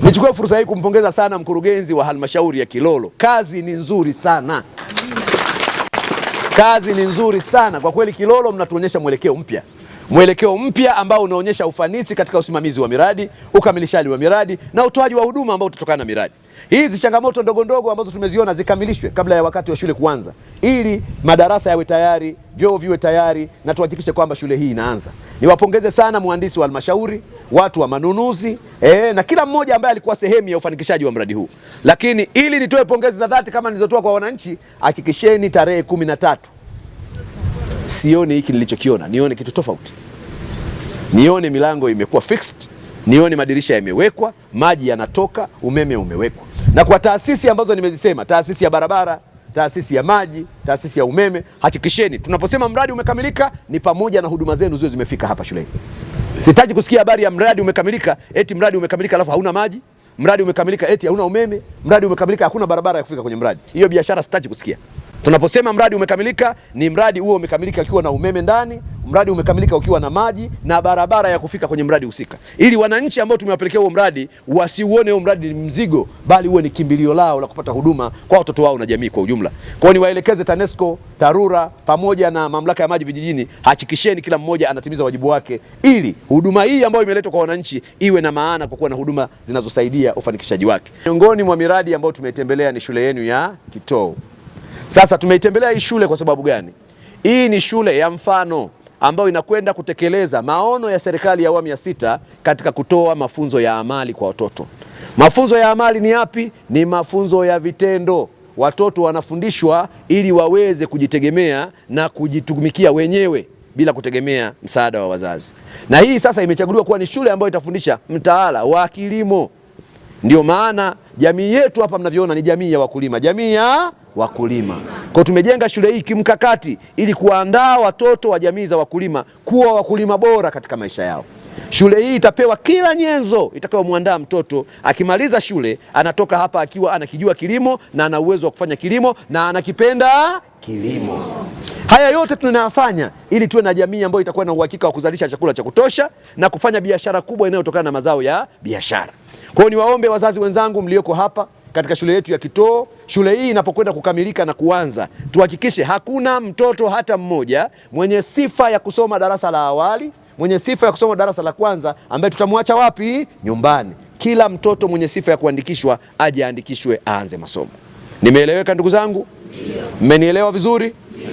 Nichukue fursa hii kumpongeza sana mkurugenzi wa halmashauri ya Kilolo. Kazi ni nzuri sana. Kazi ni nzuri sana. Kwa kweli Kilolo mnatuonyesha mwelekeo mpya ambao unaonyesha ufanisi katika usimamizi wa miradi, ukamilishaji wa miradi na utoaji wa huduma ambao utatokana na miradi. Hizi changamoto ndogo ndogo ambazo tumeziona zikamilishwe kabla ya wakati wa shule kuanza, ili madarasa yawe tayari, vyoo viwe tayari na tuhakikishe kwamba shule hii inaanza. Niwapongeze sana mhandisi wa halmashauri, watu wa manunuzi, na kila mmoja ambaye alikuwa sehemu ya ufanikishaji wa mradi huu. Lakini ili nitoe pongezi za dhati kama nilizotoa kwa wananchi, hakikisheni tarehe 13 sioni hiki nilichokiona, nione kitu tofauti. Nione milango imekuwa fixed, nione madirisha yamewekwa, maji yanatoka, umeme umewekwa. Na kwa taasisi ambazo nimezisema, taasisi ya barabara, taasisi ya maji, taasisi ya umeme, hakikisheni tunaposema mradi umekamilika ni pamoja na huduma zenu ziwe zimefika hapa shuleni. Sitaji kusikia habari ya mradi umekamilika, eti mradi umekamilika alafu hauna maji, mradi umekamilika eti hauna umeme, mradi umekamilika hakuna barabara ya kufika kwenye mradi. Hiyo biashara sitaji kusikia. Tunaposema mradi umekamilika ni mradi huo umekamilika ukiwa na umeme ndani, mradi umekamilika ukiwa na maji na barabara ya kufika kwenye mradi husika, ili wananchi ambao tumewapelekea huo mradi wasiuone huo mradi ni mzigo, bali uwe ni kimbilio lao la kupata huduma kwa watoto wao na jamii kwa ujumla. Kwa hiyo niwaelekeze TANESCO, TARURA pamoja na mamlaka ya maji vijijini, hakikisheni kila mmoja anatimiza wajibu wake, ili huduma hii ambayo imeletwa kwa wananchi iwe na maana kwa kuwa na huduma zinazosaidia ufanikishaji wake. Miongoni mwa miradi ambayo tumetembelea ni shule yenu ya Kitoo. Sasa tumeitembelea hii shule kwa sababu gani? Hii ni shule ya mfano ambayo inakwenda kutekeleza maono ya serikali ya awamu ya 6 katika kutoa mafunzo ya amali kwa watoto. Mafunzo ya amali ni yapi? Ni mafunzo ya vitendo. Watoto wanafundishwa ili waweze kujitegemea na kujitumikia wenyewe bila kutegemea msaada wa wazazi. Na hii sasa imechaguliwa kuwa ni shule ambayo itafundisha mtaala wa kilimo. Ndio maana jamii yetu hapa mnavyoona ni jamii ya wakulima, jamii ya wakulima. Kwa tumejenga shule hii kimkakati ili kuandaa watoto wa jamii za wakulima kuwa wakulima bora katika maisha yao. Shule hii itapewa kila nyenzo itakayomwandaa mtoto, akimaliza shule anatoka hapa akiwa anakijua kilimo na ana uwezo wa kufanya kilimo na anakipenda kilimo. Haya yote tunayafanya ili tuwe na jamii ambayo itakuwa na uhakika wa kuzalisha chakula cha kutosha na kufanya biashara kubwa inayotokana na mazao ya biashara. Kwa hiyo niwaombe wazazi wenzangu mlioko hapa katika shule yetu ya Kitoo, shule hii inapokwenda kukamilika na kuanza, tuhakikishe hakuna mtoto hata mmoja mwenye sifa ya kusoma darasa la awali, mwenye sifa ya kusoma darasa la kwanza ambaye tutamwacha wapi? Nyumbani. Kila mtoto mwenye sifa ya kuandikishwa aje aandikishwe, aanze masomo. Nimeeleweka ndugu zangu? Ndio. Mmenielewa vizuri? Ndio.